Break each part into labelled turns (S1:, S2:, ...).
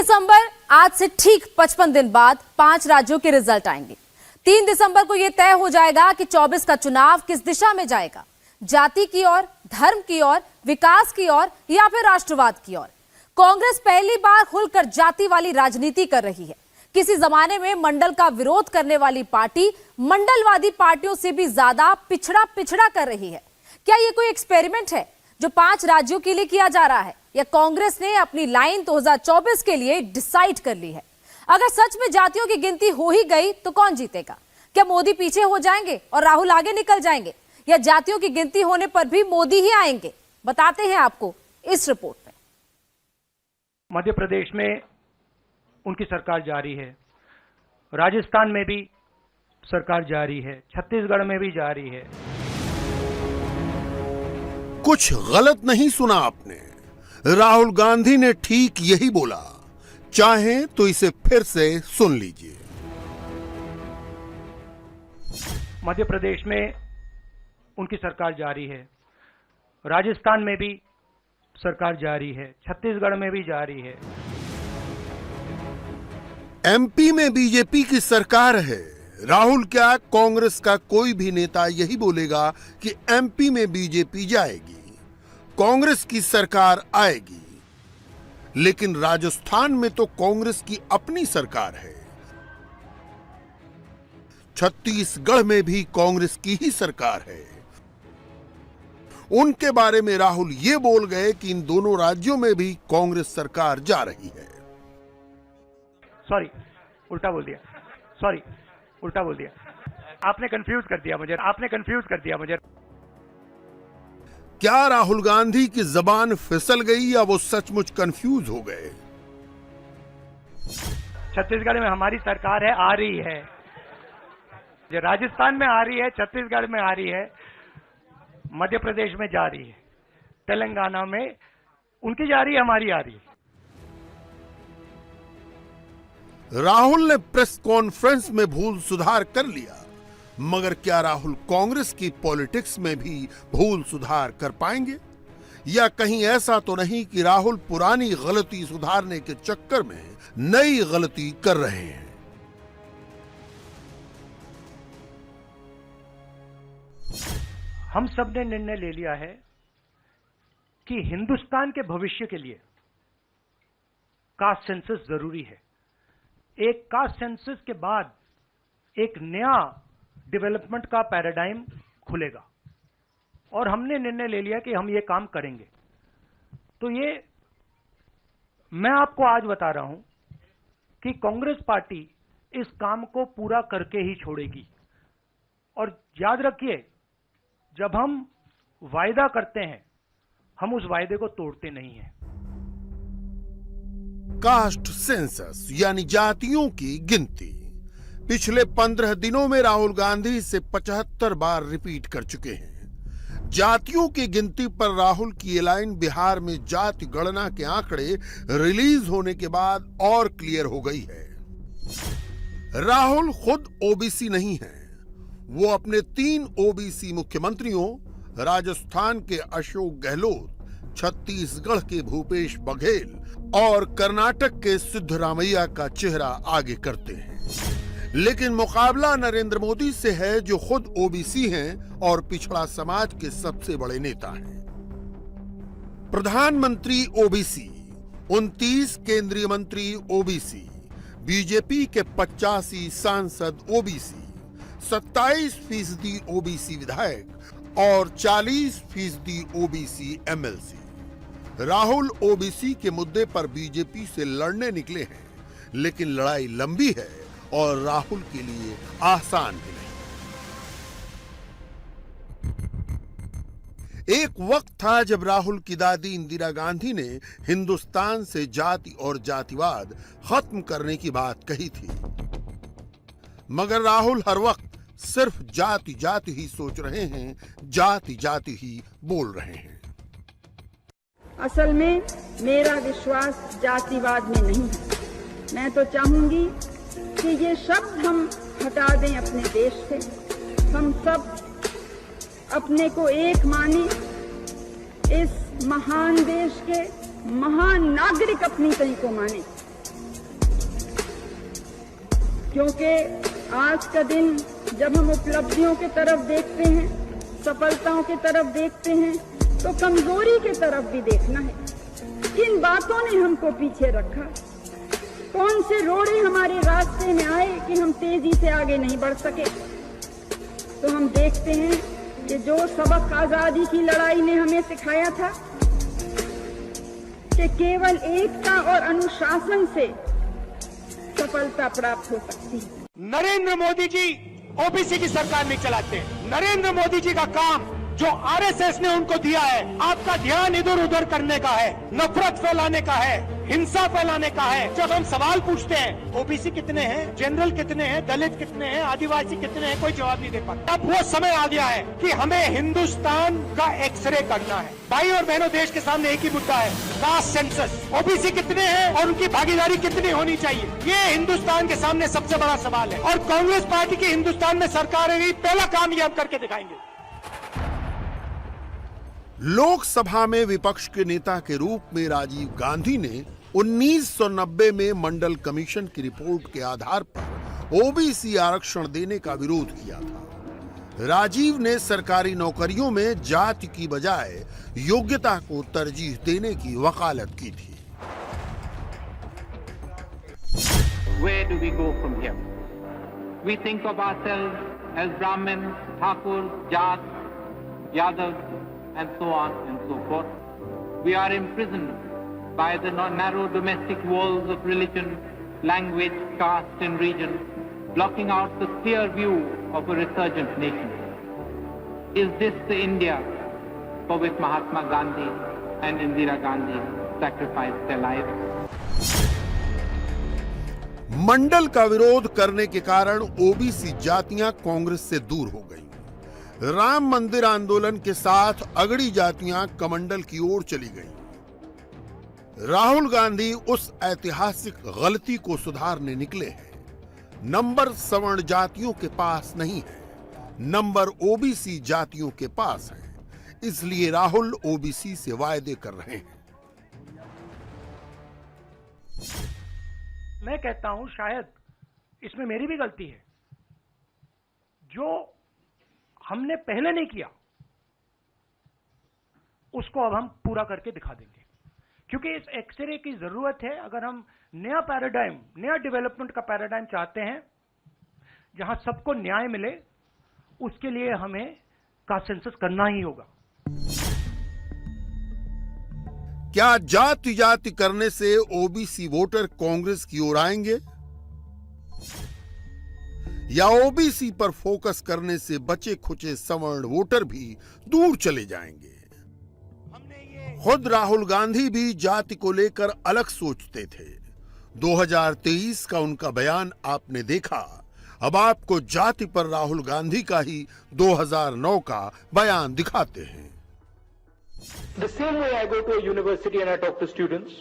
S1: दिसंबर आज से ठीक 55 दिन बाद 5 राज्यों के रिजल्ट आएंगे। 3 दिसंबर को यह तय हो जाएगा कि 24 का चुनाव किस दिशा में जाएगा, जाति की ओर, धर्म की ओर, विकास की ओर या फिर राष्ट्रवाद की ओर। कांग्रेस पहली बार खुलकर जाति वाली राजनीति कर रही है। किसी जमाने में मंडल का विरोध करने वाली पार्टी मंडलवादी पार्टियों से भी ज्यादा पिछड़ा कर रही है। क्या यह कोई एक्सपेरिमेंट है जो 5 राज्यों के लिए किया जा रहा है, या कांग्रेस ने अपनी लाइन 2024 के लिए डिसाइड कर ली है? अगर सच में जातियों की गिनती हो ही गई तो कौन जीतेगा? क्या मोदी पीछे हो जाएंगे और राहुल आगे निकल जाएंगे, या जातियों की गिनती होने पर भी मोदी ही आएंगे? बताते हैं आपको इस रिपोर्ट में।
S2: मध्य प्रदेश में उनकी सरकार जारी है, राजस्थान में भी सरकार जारी है, छत्तीसगढ़ में भी जारी है।
S3: कुछ गलत नहीं सुना आपने, राहुल गांधी ने ठीक यही बोला। चाहें तो इसे फिर से सुन लीजिए।
S2: मध्य प्रदेश में उनकी सरकार जारी है, राजस्थान में भी सरकार जारी है, छत्तीसगढ़ में भी जारी है।
S3: एमपी में बीजेपी की सरकार है। राहुल क्या कांग्रेस का कोई भी नेता यही बोलेगा कि एमपी में बीजेपी जाएगी, कांग्रेस की सरकार आएगी। लेकिन राजस्थान में तो कांग्रेस की अपनी सरकार है, छत्तीसगढ़ में भी कांग्रेस की ही सरकार है। उनके बारे में राहुल ये बोल गए कि इन दोनों राज्यों में भी कांग्रेस सरकार जा रही है।
S2: सॉरी, उल्टा बोल दिया। आपने कंफ्यूज कर दिया मुझे।
S3: क्या राहुल गांधी की जबान फिसल गई या वो सचमुच कंफ्यूज हो गए?
S2: छत्तीसगढ़ में हमारी सरकार है, आ रही है। राजस्थान में आ रही है, छत्तीसगढ़ में आ रही है, मध्य प्रदेश में जा रही है, तेलंगाना में उनकी जा रही है, हमारी आ रही है।
S3: राहुल ने प्रेस कॉन्फ्रेंस में भूल सुधार कर लिया, मगर क्या राहुल कांग्रेस की पॉलिटिक्स में भी भूल सुधार कर पाएंगे? या कहीं ऐसा तो नहीं कि राहुल पुरानी गलती सुधारने के चक्कर में नई गलती कर रहे हैं?
S2: हम सब ने निर्णय ले लिया है कि हिंदुस्तान के भविष्य के लिए कास्ट सेंसस जरूरी है। एक कास्ट सेंसस के बाद एक नया डेवलपमेंट का पैराडाइम खुलेगा, और हमने निर्णय ले लिया कि हम ये काम करेंगे। तो ये मैं आपको आज बता रहा हूं कि कांग्रेस पार्टी इस काम को पूरा करके ही छोड़ेगी। और याद रखिए, जब हम वायदा करते हैं, हम उस वायदे को तोड़ते नहीं हैं।
S3: कास्ट सेंसस यानी जातियों की गिनती पिछले 15 दिनों में राहुल गांधी से 75 बार रिपीट कर चुके हैं। जातियों की गिनती पर राहुल की ये लाइन बिहार में जाति गणना के आंकड़े रिलीज होने के बाद और क्लियर हो गई है। राहुल खुद ओबीसी नहीं है, वो अपने 3 ओबीसी मुख्यमंत्रियों, राजस्थान के अशोक गहलोत, छत्तीसगढ़ के भूपेश बघेल और कर्नाटक के सिद्धरामैया का चेहरा आगे करते हैं। लेकिन मुकाबला नरेंद्र मोदी से है, जो खुद ओबीसी हैं और पिछड़ा समाज के सबसे बड़े नेता हैं। प्रधानमंत्री ओबीसी, 29 केंद्रीय मंत्री ओबीसी, बीजेपी के 85 सांसद ओबीसी, 27% ओबीसी विधायक और 40% ओबीसी एमएलसी। राहुल ओबीसी के मुद्दे पर बीजेपी से लड़ने निकले हैं, लेकिन लड़ाई लंबी है और राहुल के लिए आसान भी नहीं। एक वक्त था जब राहुल की दादी इंदिरा गांधी ने हिंदुस्तान से जाति और जातिवाद खत्म करने की बात कही थी, मगर राहुल हर वक्त सिर्फ जाति जाति ही सोच रहे हैं, जाति जाति ही बोल रहे हैं।
S4: असल में मेरा विश्वास जातिवाद में नहीं है। मैं तो चाहूंगी कि ये शब्द हम हटा दें अपने देश से। हम सब अपने को एक माने, इस महान देश के महान नागरिक अपनी तरी को माने। क्योंकि आज का दिन जब हम उपलब्धियों की तरफ देखते हैं, सफलताओं की तरफ देखते हैं, तो कमजोरी की तरफ भी देखना है। किन बातों ने हमको पीछे रखा, कौन से रोड़े हमारे रास्ते में आए कि हम तेजी से आगे नहीं बढ़ सके। तो हम देखते हैं कि जो सबक आजादी की लड़ाई ने हमें सिखाया था कि केवल एकता और अनुशासन से सफलता प्राप्त हो सकती है।
S2: नरेंद्र मोदी जी ओबीसी की सरकार नहीं चलाते। नरेंद्र मोदी जी का काम जो आरएसएस ने उनको दिया है, आपका ध्यान इधर उधर करने का है, नफरत फैलाने का है, हिंसा फैलाने का है। जब हम सवाल पूछते हैं ओबीसी कितने हैं, जनरल कितने हैं, दलित कितने हैं, आदिवासी कितने हैं, कोई जवाब नहीं दे पाता। अब वो समय आ गया है कि हमें हिंदुस्तान का एक्सरे करना है। भाई और बहनों, देश के सामने एक ही मुद्दा है, कास्ट सेंसस। ओबीसी कितने हैं और उनकी भागीदारी कितनी होनी चाहिए, ये हिंदुस्तान के सामने सबसे बड़ा सवाल है। और कांग्रेस पार्टी की हिंदुस्तान में सरकार है, पहला काम ये हम करके दिखाएंगे।
S3: लोकसभा में विपक्ष के नेता के रूप में राजीव गांधी ने 1990 में मंडल कमीशन की रिपोर्ट के आधार पर ओबीसी आरक्षण देने का विरोध किया था। राजीव ने सरकारी नौकरियों में जाति की बजाय योग्यता को तरजीह देने की वकालत की थी।
S5: Where do we go from here? We think of ourselves as Brahmin, Thakur, Jat, Yadav, and so on and so forth. We are imprisoned by the narrow domestic walls of religion, language, caste and region, blocking out the clear view of a resurgent nation. Is this the India for which Mahatma Gandhi and Indira Gandhi sacrificed their lives?
S3: मंडल का विरोध करने के कारण OBC जातियां कांग्रेस से दूर हो गईं। राम मंदिर आंदोलन के साथ अगड़ी जातियां कमंडल की ओर चली गईं। राहुल गांधी उस ऐतिहासिक गलती को सुधारने निकले हैं। नंबर सवर्ण जातियों के पास नहीं है, नंबर ओबीसी जातियों के पास है। इसलिए राहुल ओबीसी से वायदे कर रहे हैं।
S2: मैं कहता हूं शायद इसमें मेरी भी गलती है, जो हमने पहले नहीं किया उसको अब हम पूरा करके दिखा देंगे, क्योंकि इस एक्सरे की जरूरत है। अगर हम नया पैराडाइम, नया डेवलपमेंट का पैराडाइम चाहते हैं जहां सबको न्याय मिले, उसके लिए हमें कास्ट सेंसस करना ही होगा।
S3: क्या जाति जाति करने से ओबीसी वोटर कांग्रेस की ओर आएंगे, या ओबीसी पर फोकस करने से बचे खुचे सवर्ण वोटर भी दूर चले जाएंगे? खुद राहुल गांधी भी जाति को लेकर अलग सोचते थे। 2023 का उनका बयान आपने देखा। अब आपको जाति पर राहुल गांधी का ही 2009 का बयान दिखाते हैं।
S6: The same way I go to a university and I talk to students,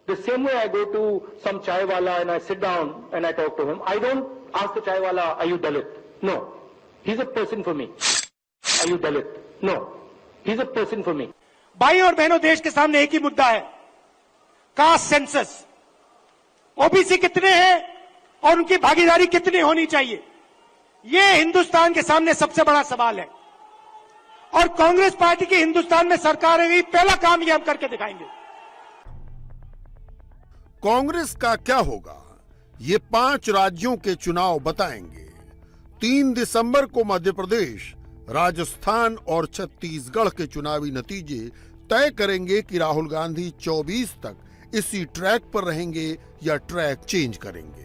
S6: the same way I go to some chai wala and I sit down and I talk to him, I don't ask the chai wala, are you Dalit? No. He's a person for me. Are you Dalit? No. He's a person for me.
S2: भाई और बहनों, देश के सामने एक ही मुद्दा है, caste census. OBC कितने हैं और उनकी भागीदारी कितनी होनी चाहिए, ये हिंदुस्तान के सामने सबसे बड़ा सवाल है। और कांग्रेस पार्टी की हिंदुस्तान में सरकार है, पहला काम ये हम करके दिखाएंगे।
S3: कांग्रेस का क्या होगा, ये 5 राज्यों के चुनाव बताएंगे। 3 दिसंबर को मध्य प्रदेश, राजस्थान और छत्तीसगढ़ के चुनावी नतीजे तय करेंगे कि राहुल गांधी 24 तक इसी ट्रैक पर रहेंगे या ट्रैक चेंज करेंगे।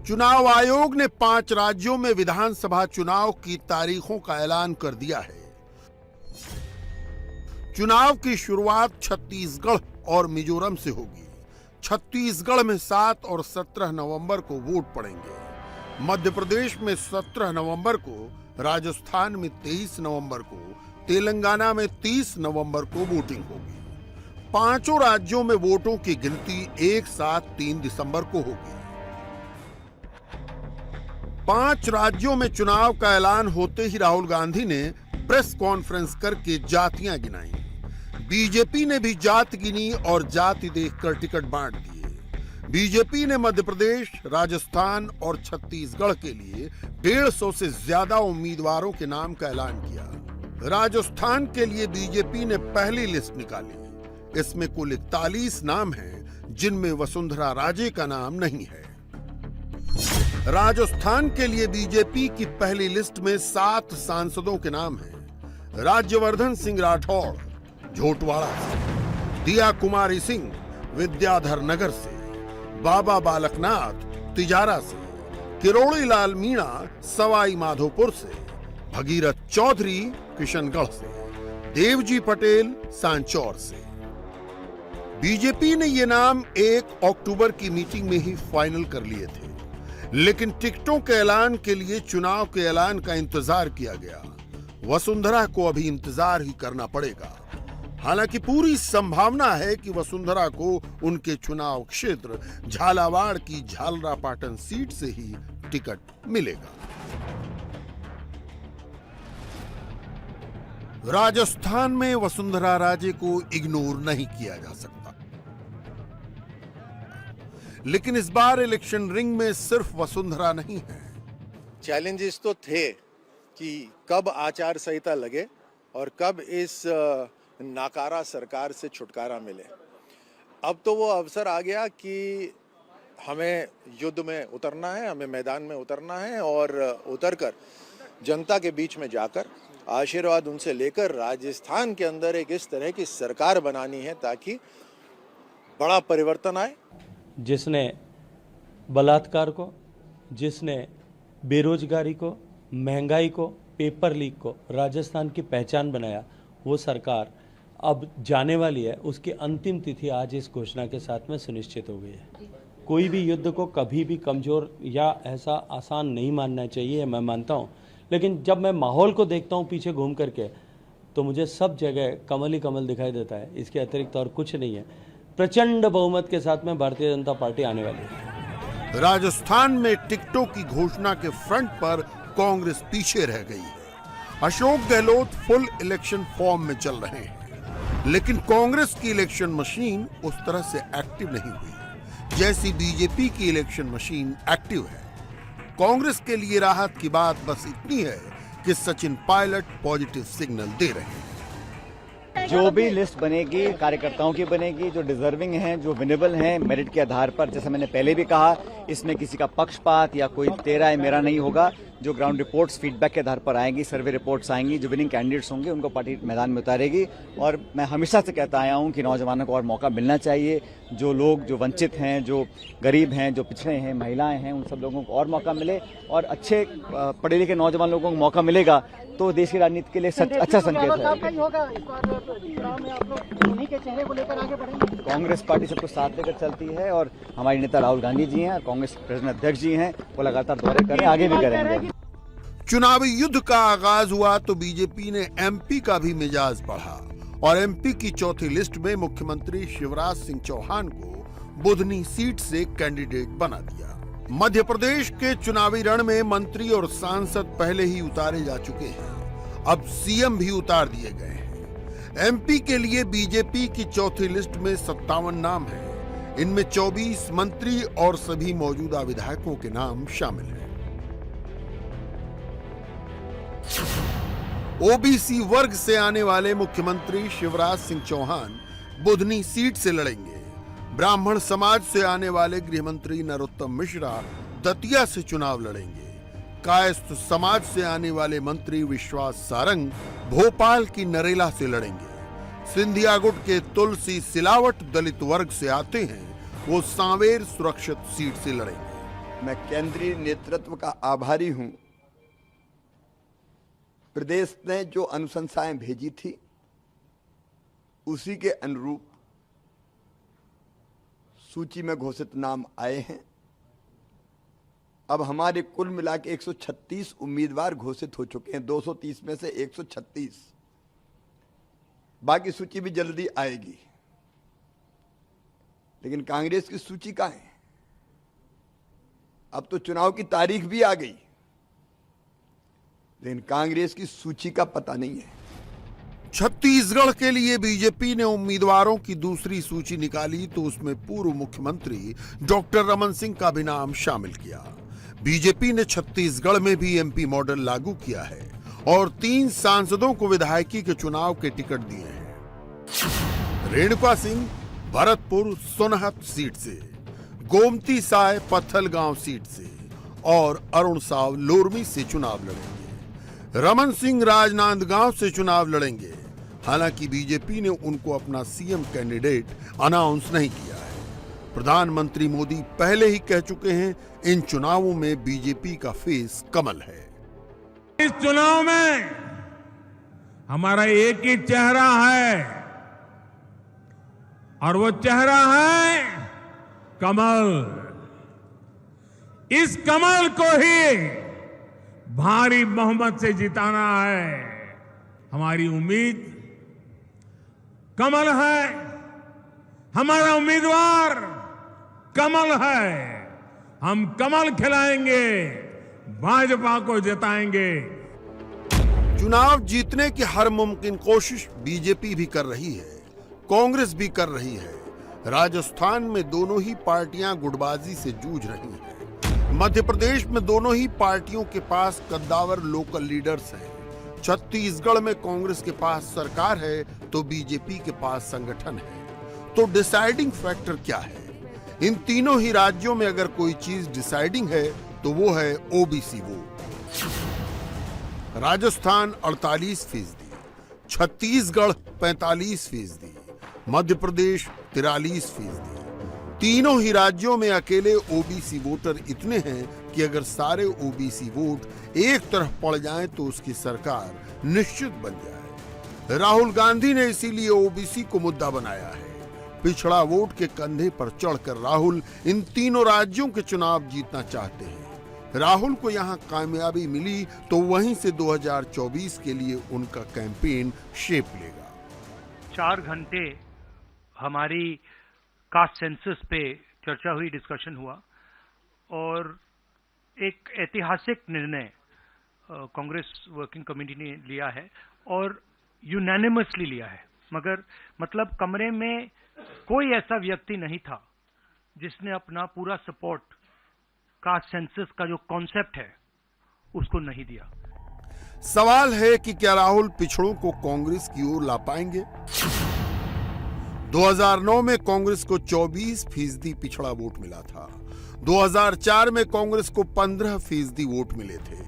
S3: चुनाव आयोग ने 5 राज्यों में विधानसभा चुनाव की तारीखों का ऐलान कर दिया है। चुनाव की शुरुआत छत्तीसगढ़ और मिजोरम से होगी। छत्तीसगढ़ में 7 और 17 नवंबर को वोट पड़ेंगे। मध्य प्रदेश में 17 नवंबर को, राजस्थान में 23 नवंबर को, तेलंगाना में 30 नवंबर को वोटिंग होगी। 5 राज्यों में वोटों की गिनती एक साथ 3 दिसंबर को होगी। 5 राज्यों में चुनाव का ऐलान होते ही राहुल गांधी ने प्रेस कॉन्फ्रेंस करके जातियां गिनाई। बीजेपी ने भी जाति गिनी और जाति देखकर टिकट बांट दिए। बीजेपी ने मध्य प्रदेश, राजस्थान और छत्तीसगढ़ के लिए 150 से ज्यादा उम्मीदवारों के नाम का ऐलान किया। राजस्थान के लिए बीजेपी ने पहली लिस्ट निकाली। इसमें कुल 41 नाम हैं, जिनमें वसुंधरा राजे का नाम नहीं है। राजस्थान के लिए बीजेपी की पहली लिस्ट में 7 सांसदों के नाम हैं। राज्यवर्धन सिंह राठौड़ झोटवाड़ा से, दिया कुमारी सिंह विद्याधर नगर से, बाबा बालकनाथ तिजारा से, किरोड़ी लाल मीणा सवाई माधोपुर से, भगीरथ चौधरी किशनगढ़ से, देवजी पटेल सांचौर से। बीजेपी ने ये नाम 1 अक्टूबर की मीटिंग में ही फाइनल कर लिए थे, लेकिन टिकटों के ऐलान के लिए चुनाव के ऐलान का इंतजार किया गया। वसुंधरा को अभी इंतजार ही करना पड़ेगा। हालांकि पूरी संभावना है कि वसुंधरा को उनके चुनाव क्षेत्र झालावाड़ की झालरापाटन सीट से ही टिकट मिलेगा। राजस्थान में वसुंधरा राजे को इग्नोर नहीं किया जा सकता, लेकिन इस बार इलेक्शन रिंग में सिर्फ वसुंधरा नहीं है।
S7: चैलेंजेस तो थे कि कब आचार संहिता लगे और कब इस नाकारा सरकार से छुटकारा मिले। अब तो वो अवसर आ गया कि हमें युद्ध में उतरना है, हमें मैदान में उतरना है और उतरकर जनता के बीच में जाकर आशीर्वाद उनसे लेकर राजस्थान के अंदर एक इस तरह की सरकार बनानी है ताकि बड़ा परिवर्तन आए।
S8: जिसने बलात्कार को, जिसने बेरोजगारी को, महंगाई को, पेपर लीक को राजस्थान की पहचान बनाया, वो सरकार अब जाने वाली है। उसकी अंतिम तिथि आज इस घोषणा के साथ में सुनिश्चित हो गई है। कोई भी युद्ध को कभी भी कमजोर या ऐसा आसान नहीं मानना चाहिए, मैं मानता हूँ, लेकिन जब मैं माहौल को देखता हूँ पीछे घूम करके, तो मुझे सब जगह कमल ही कमल दिखाई देता है। इसके अतिरिक्त और कुछ नहीं है। प्रचंड बहुमत के साथ में भारतीय जनता पार्टी आने वाली है।
S3: राजस्थान में टिकटों की घोषणा के फ्रंट पर कांग्रेस पीछे रह गई है। Ashok Gehlot full election form में चल रहे हैं, लेकिन कांग्रेस की इलेक्शन मशीन उस तरह से एक्टिव नहीं हुई जैसी बीजेपी की इलेक्शन मशीन एक्टिव है। कांग्रेस के लिए राहत की बात बस इतनी है कि सचिन पायलट पॉजिटिव सिग्नल दे रहे हैं।
S9: जो भी लिस्ट बनेगी कार्यकर्ताओं की बनेगी, जो डिजर्विंग हैं, जो विनेबल हैं, मेरिट के आधार पर। जैसे मैंने पहले भी कहा, इसमें किसी का पक्षपात या कोई तेरा है मेरा नहीं होगा। जो ग्राउंड रिपोर्ट्स फीडबैक के आधार पर आएंगी, सर्वे रिपोर्ट्स आएंगी, जो विनिंग कैंडिडेट्स होंगे उनको पार्टी मैदान में उतारेगी। और मैं हमेशा से कहता आया हूं कि नौजवानों को और मौका मिलना चाहिए। जो लोग जो वंचित हैं, जो गरीब हैं, जो पिछड़े हैं, महिलाएं हैं, उन सब लोगों को और मौका मिले और अच्छे पढ़े लिखे नौजवान लोगों को मौका मिलेगा तो देश की राजनीति के लिए अच्छा संकेत है। कांग्रेस पार्टी सबको साथ लेकर चलती है और हमारे नेता राहुल गांधी जी हैं और कांग्रेस प्रेसिडेंट अध्यक्ष जी हैं, वो लगातार दौरे कर रहे हैं, आगे भी करेंगे।
S3: चुनावी युद्ध का आगाज हुआ तो बीजेपी ने एमपी का भी मिजाज बढ़ा और एमपी की चौथी लिस्ट में मुख्यमंत्री शिवराज सिंह चौहान को बुधनी सीट से कैंडिडेट बना दिया। मध्य प्रदेश के चुनावी रण में मंत्री और सांसद पहले ही उतारे जा चुके हैं, अब सीएम भी उतार दिए गए हैं। एमपी के लिए बीजेपी की चौथी लिस्ट में 57 नाम हैं। इनमें 24 मंत्री और सभी मौजूदा विधायकों के नाम शामिल हैं। ओबीसी वर्ग से आने वाले मुख्यमंत्री शिवराज सिंह चौहान बुधनी सीट से लड़ेंगे। ब्राह्मण समाज से आने वाले गृहमंत्री नरोत्तम मिश्रा दतिया से चुनाव लड़ेंगे। कायस्थ समाज से आने वाले मंत्री विश्वास सारंग भोपाल की नरेला से लड़ेंगे। सिंधिया गुट के तुलसी सिलावट दलित वर्ग से आते हैं, वो सांवेर सुरक्षित सीट से लड़ेंगे।
S10: मैं केंद्रीय नेतृत्व का आभारी हूं। प्रदेश ने जो अनुशंसाएं भेजी थी उसी के अनुरूप सूची में घोषित नाम आए हैं। अब हमारे कुल मिला के 136 उम्मीदवार घोषित हो चुके हैं, 230 में से 136। बाकी सूची भी जल्दी आएगी। लेकिन कांग्रेस की सूची कहां है? अब तो चुनाव की तारीख भी आ गई, लेकिन कांग्रेस की सूची का पता नहीं है।
S3: छत्तीसगढ़ के लिए बीजेपी ने उम्मीदवारों की दूसरी सूची निकाली तो उसमें पूर्व मुख्यमंत्री डॉक्टर रमन सिंह का भी नाम शामिल किया। बीजेपी ने छत्तीसगढ़ में भी एमपी मॉडल लागू किया है और 3 सांसदों को विधायकी के चुनाव के टिकट दिए हैं। रेणुका सिंह भरतपुर सोनहत सीट से, गोमती साय पत्थलगांव सीट से और अरुण साव लोरमी से चुनाव लड़ेंगे। रमन सिंह राजनांदगांव से चुनाव लड़ेंगे। हालांकि बीजेपी ने उनको अपना सीएम कैंडिडेट अनाउंस नहीं किया है। प्रधानमंत्री मोदी पहले ही कह चुके हैं इन चुनावों में बीजेपी का फेस कमल है।
S11: इस चुनाव में हमारा एक ही चेहरा है और वो चेहरा है कमल। इस कमल को ही भारी बहुमत से जिताना है। हमारी उम्मीद कमल है, हमारा उम्मीदवार कमल है। हम कमल खिलाएंगे, भाजपा को जिताएंगे।
S3: चुनाव जीतने की हर मुमकिन कोशिश बीजेपी भी कर रही है, कांग्रेस भी कर रही है। राजस्थान में दोनों ही पार्टियां गुटबाजी से जूझ रही हैं। मध्य प्रदेश में दोनों ही पार्टियों के पास कद्दावर लोकल लीडर्स हैं। छत्तीसगढ़ में कांग्रेस के पास सरकार है तो बीजेपी के पास संगठन है। तो डिसाइडिंग फैक्टर क्या है? इन तीनों ही राज्यों में अगर कोई चीज डिसाइडिंग है तो वो है ओबीसी वोट। राजस्थान 48%, छत्तीसगढ़ 45%, मध्य प्रदेश 43%। तीनों ही राज्यों में अकेले ओबीसी वोटर इतने हैं कि अगर सारे ओबीसी वोट एक तरफ पड़ जाएं तो उसकी सरकार निश्चित बन जाए। राहुल गांधी ने इसीलिए ओबीसी को मुद्दा बनाया है। पिछड़ा वोट के कंधे पर चढ़कर राहुल इन तीनों राज्यों के चुनाव जीतना चाहते हैं। राहुल को यहां कामयाबी मिली तो वहीं से 2024 के लिए उनका कैंपेन शेप लेगा।
S2: 4 घंटे हमारी कास्ट सेंसस पे चर्चा हुई, डिस्कशन हुआ और एक ऐतिहासिक निर्णय कांग्रेस वर्किंग कमेटी ने लिया है और यूनानिमसली लिया है। मगर मतलब कमरे में कोई ऐसा व्यक्ति नहीं था जिसने अपना पूरा सपोर्ट कास्ट सेंसस का जो कॉन्सेप्ट है उसको नहीं दिया।
S3: सवाल है कि क्या राहुल पिछड़ों को कांग्रेस की ओर ला पाएंगे? 2009 में कांग्रेस को 24% पिछड़ा वोट मिला था। 2004 में कांग्रेस को 15% वोट मिले थे।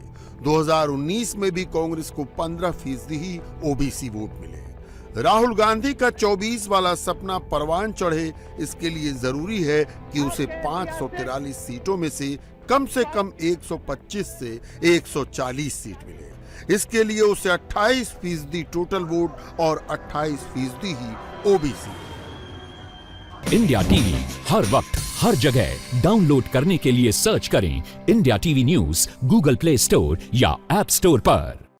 S3: 2019 में भी कांग्रेस को 15% ही ओबीसी वोट मिले। राहुल गांधी का 24 वाला सपना परवान चढ़े, इसके लिए जरूरी है कि उसे 543 सीटों में से कम 125 से 140 सीट मिले। इसके लिए उसे 28% टोटल वोट और 28% ही ओबीसी।
S12: इंडिया टीवी हर वक्त हर जगह डाउनलोड करने के लिए सर्च करें India TV news Google play store या ऐप स्टोर पर।